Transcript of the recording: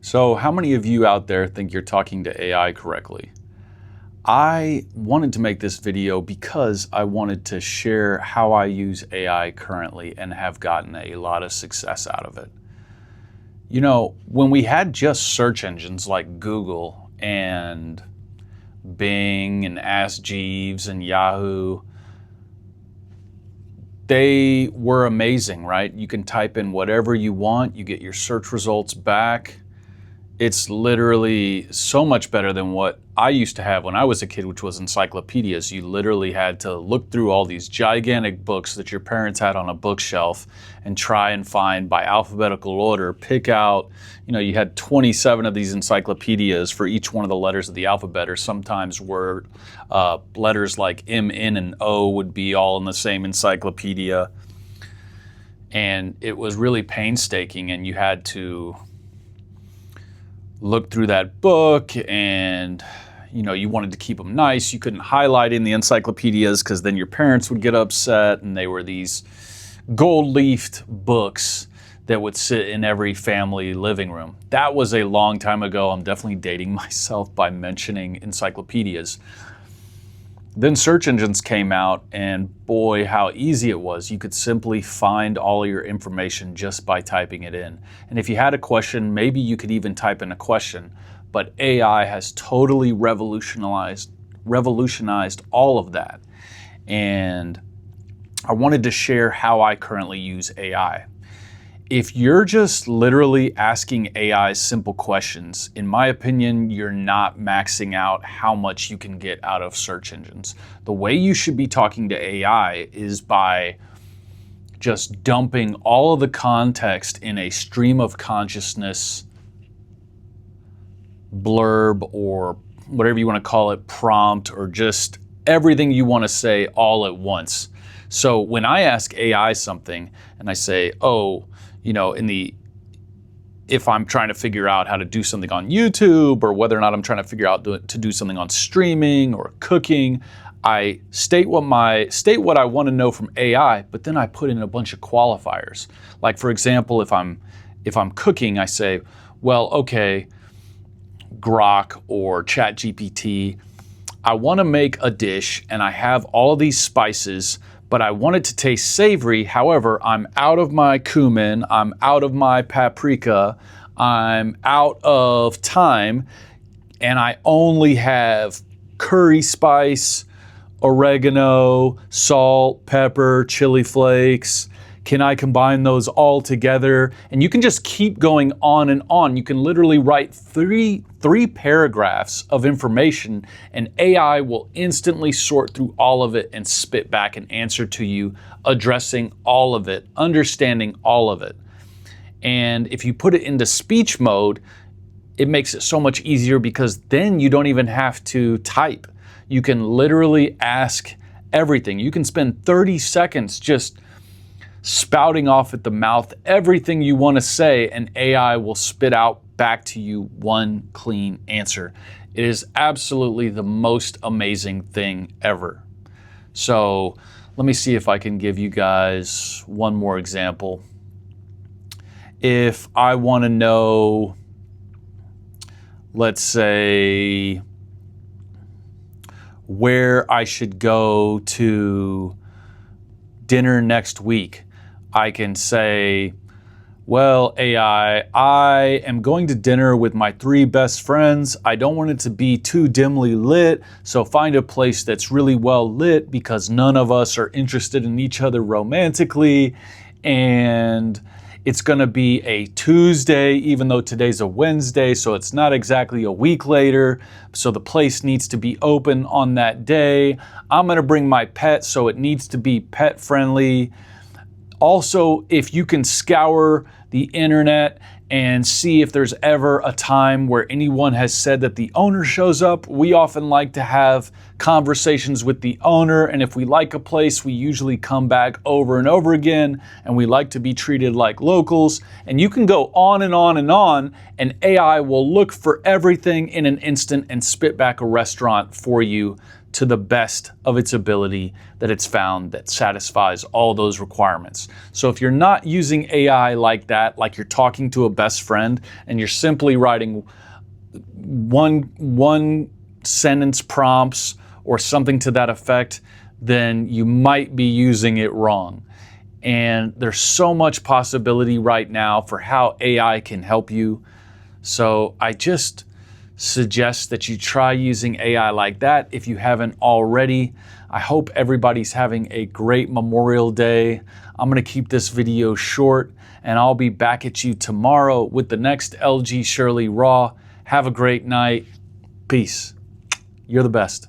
So how many of you out there think you're talking to AI correctly? I wanted to make this video because I wanted to share how I use AI currently and have gotten a lot of success out of it. You know, when we had just search engines like Google and Bing and Ask Jeeves and Yahoo, they were amazing, right? You can type in whatever you want, you get your search results back. It's literally so much better than what I used to have when I was a kid, which was encyclopedias. You literally had to look through all these gigantic books that your parents had on a bookshelf and try and find by alphabetical order, pick out, you had 27 of these encyclopedias for each one of the letters of the alphabet, or sometimes letters like M, N, and O would be all in the same encyclopedia. And it was really painstaking, and you had to look through that book, and you wanted to keep them nice. You couldn't highlight in the encyclopedias because then your parents would get upset, and they were these gold-leafed books that would sit in every family living room. That was a long time ago. I'm definitely dating myself by mentioning encyclopedias. Then search engines came out, and boy, how easy it was. You could simply find all your information just by typing it in. And if you had a question, maybe you could even type in a question. But AI has totally revolutionized all of that. And I wanted to share how I currently use AI. If you're just literally asking AI simple questions, in my opinion, you're not maxing out how much you can get out of search engines. The way you should be talking to AI is by just dumping all of the context in a stream of consciousness blurb, or whatever you want to call it, prompt, or just everything you want to say all at once. So when I ask AI something and I say, if I'm trying to figure out how to do something on YouTube, or whether or not I'm trying to figure out to do something on streaming or cooking, I state what I want to know from AI, but then I put in a bunch of qualifiers. Like, for example, if I'm cooking, I say, well, okay, Grok or ChatGPT, I want to make a dish and I have all of these spices, but I want it to taste savory. However, I'm out of my cumin, I'm out of my paprika, I'm out of thyme, and I only have curry spice, oregano, salt, pepper, chili flakes. Can I combine those all together? And you can just keep going on and on. You can literally write three paragraphs of information, and AI will instantly sort through all of it and spit back an answer to you, addressing all of it, understanding all of it. And if you put it into speech mode, it makes it so much easier, because then you don't even have to type. You can literally ask everything. You can spend 30 seconds just spouting off at the mouth everything you want to say, and AI will spit out back to you one clean answer. It is absolutely the most amazing thing ever. So let me see if I can give you guys one more example. If I want to know, let's say, where I should go to dinner next week, I can say, well, AI, I am going to dinner with my 3 best friends. I don't want it to be too dimly lit, so find a place that's really well lit, because none of us are interested in each other romantically, and it's going to be a Tuesday, even though today's a Wednesday, so it's not exactly a week later, so the place needs to be open on that day. I'm going to bring my pet, so it needs to be pet friendly. Also, if you can scour the internet and see if there's ever a time where anyone has said that the owner shows up. We often like to have conversations with the owner, and if we like a place, we usually come back over and over again, and we like to be treated like locals. And you can go on and on and on, and AI will look for everything in an instant and spit back a restaurant for you to the best of its ability that it's found that satisfies all those requirements. So if you're not using AI like that, like you're talking to a best friend and you're simply writing one sentence prompts or something to that effect, then you might be using it wrong. And there's so much possibility right now for how AI can help you. So I just suggest that you try using AI like that if you haven't already. I hope everybody's having a great Memorial Day. I'm going to keep this video short, and I'll be back at you tomorrow with the next LG Shirley Raw. Have a great night. Peace. You're the best.